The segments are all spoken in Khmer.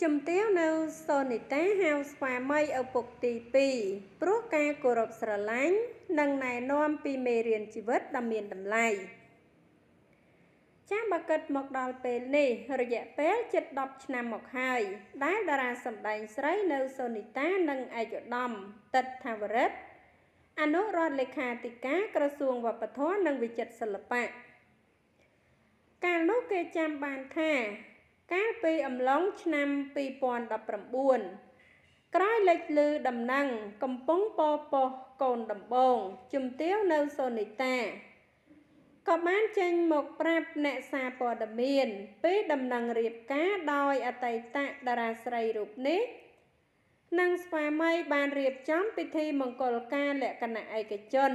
ជំទាវនៅសូនីតាហៅស្វាមីឪពុកទី2ព្រោះការគោរពស្រឡាញ់និងណែនាំពីមេរៀនជីវិតដ៏មានតម្លៃចាស់បើគិតមកដល់ពេលនេះរយៈពេលជិត10ឆ្នាំមកហើយដែលតារាសម្ដែងស្រីនៅសូនីតានិងឯកឧត្តមទិតថាវរិទ្ធអនុរដ្ឋលេខាធិការក្រសួងវប្បធម៌និងវិចិត្រសិល្បៈកាលនោះគេចាំបានថាកាលពីអំឡុងឆ្នាំ2019ក្រោយលេចឮដំណឹងកំពុងពពោះកូនដំបងជំទាវនៅសូនីតាក៏បានចេញមកប្រាប់អ្នកសារព័ត៌មានពីដំណឹងរៀបការដោយអតីតតារាស្រីរូបនេះនិងស្វាមីបានរៀបចំពិធីមង្គលការលក្ខណៈឯកជន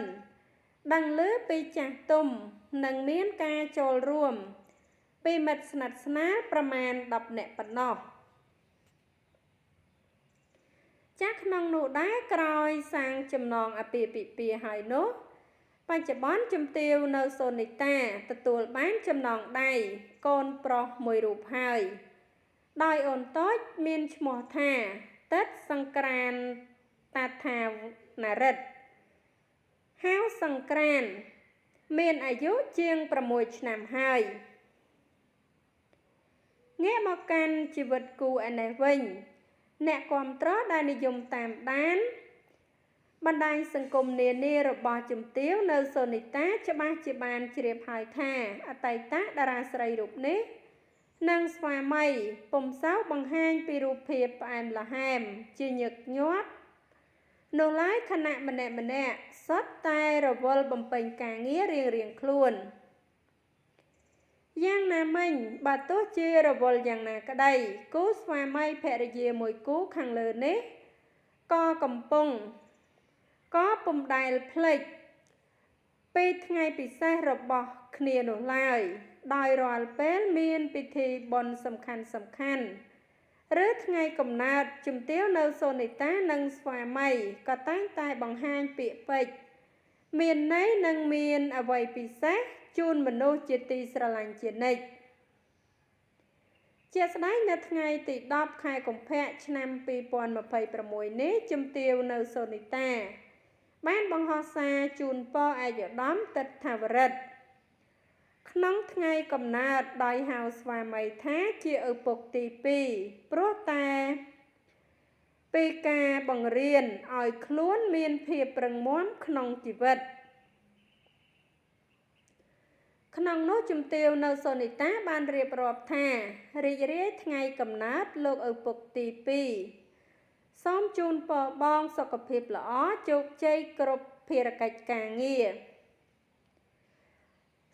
ដឹងឮពីចាស់ទុំនិងមានការចូលរួមពីមិត្តស្និទ្ធស្នាលប្រមាណ10នាក់ប៉ុណ្ណោះចាស់ក្នុងនោះដែរក្រោយសាងចំណងអាពាហ៍ពិពាហ៍ហើយនោះបច្ចុប្បន្នជំទាវនៅសូនីតាទទួលបានចំណងដៃកូនប្រុសមួយរូបហើយដោយអូនតូចមានឈ្មោះថាទិតសង្ក្រានតាថាណារិទ្ធហៅសង្ក្រានមានអាយុជាង6ឆ្នាំហើយងាកមកកាន់ជីវិតគូឯនេះវិញអ្នកគាំទ្រដែលនិយមតាមដានបណ្ដាញសង្គមនានារបស់ជំទាវនៅសូនីតាច្បាស់ជាបានជ្រាបហើយថាអតីតតារាស្រីរូបនេះនិងស្វាមីពុំសូវបង្ហាញពីរូបភាពផ្អែមល្ហែមជាញឹកញាប់នោះឡើយខណៈម្នាក់សុទ្ធតែរវល់បំពេញការងាររៀងៗខ្លួនយ៉ាងណាមិញបើទោះជារវល់យ៉ាងណាក្តីគូស្វាមីភរិយាមួយគូខាងលើនេះក៏ពុំដែលភ្លេចពីថ្ងៃពិសេសរបស់គ្នានោះឡើយដោយរាល់ពេលមានពិធីបុណ្យសំខាន់ឬថ្ងៃកំណើតជំទាវនៅសូនីតានិងស្វាមីក៏តែងតែបង្ហាញពាក្យពេចន៍មានន័យនិងមានអ្វីពិសេសជូនមនុស្សជាទីស្រឡាញ់ជានិច្ចជាស្ដែងនៅថ្ងៃទី10ខែកុម្ភៈឆ្នាំ2026នេះជំទាវនៅសូនីតាបានបង្ហោះសារជូនពរឯកឧត្តមទិតថាវរិទ្ធក្នុងថ្ងៃកំណើតដោយហៅស្វាមីថាជាឪពុកទី2ព្រោះតែពីការបង្រៀនឲ្យខ្លួនមានភាពរឹងមាំក្នុងជីវិតក្នុងនោះជំទាវនៅសូនីតាបានរៀបរាប់ថារីករាយថ្ងៃកំណើតលោកឪពុកទី2សូមជូនពរបងសុខភាពល្អជោគជ័យគ្រប់ភារកិច្ចការងារ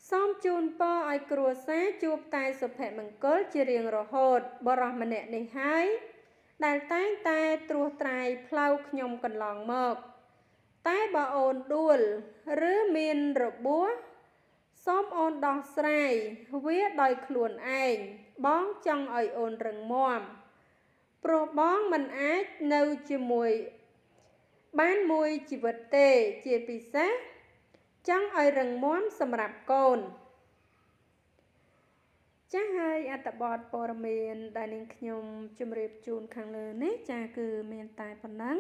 សូមជូនពរឲ្យគ្រួសារជួបតែសុភមង្គលជារៀងរហូតបរិះម្នាក់នេះហើយដែលតែងតែត្រួសត្រាយផ្លូវខ្ញុំកន្លងមកតែបើអូនដួលឬមានរបួសសូមអូនដោះស្រាយវាដោយខ្លួនឯងបងចង់ឲ្យអូនរឹងមាំព្រោះបងមិនអាចនៅជាមួយបានមួយជីវិតទេជាពិសេសចង់ឲ្យរឹងមាំសម្រាប់កូនចាស់ហើយអត្ថបទព័ត៌មានដែលនាងខ្ញុំជម្រាបជូនខាងលើនេះចាស់គឺមានតែប៉ុណ្ណឹង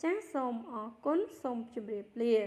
ចាស់សូមអរគុណសូមជម្រាបលា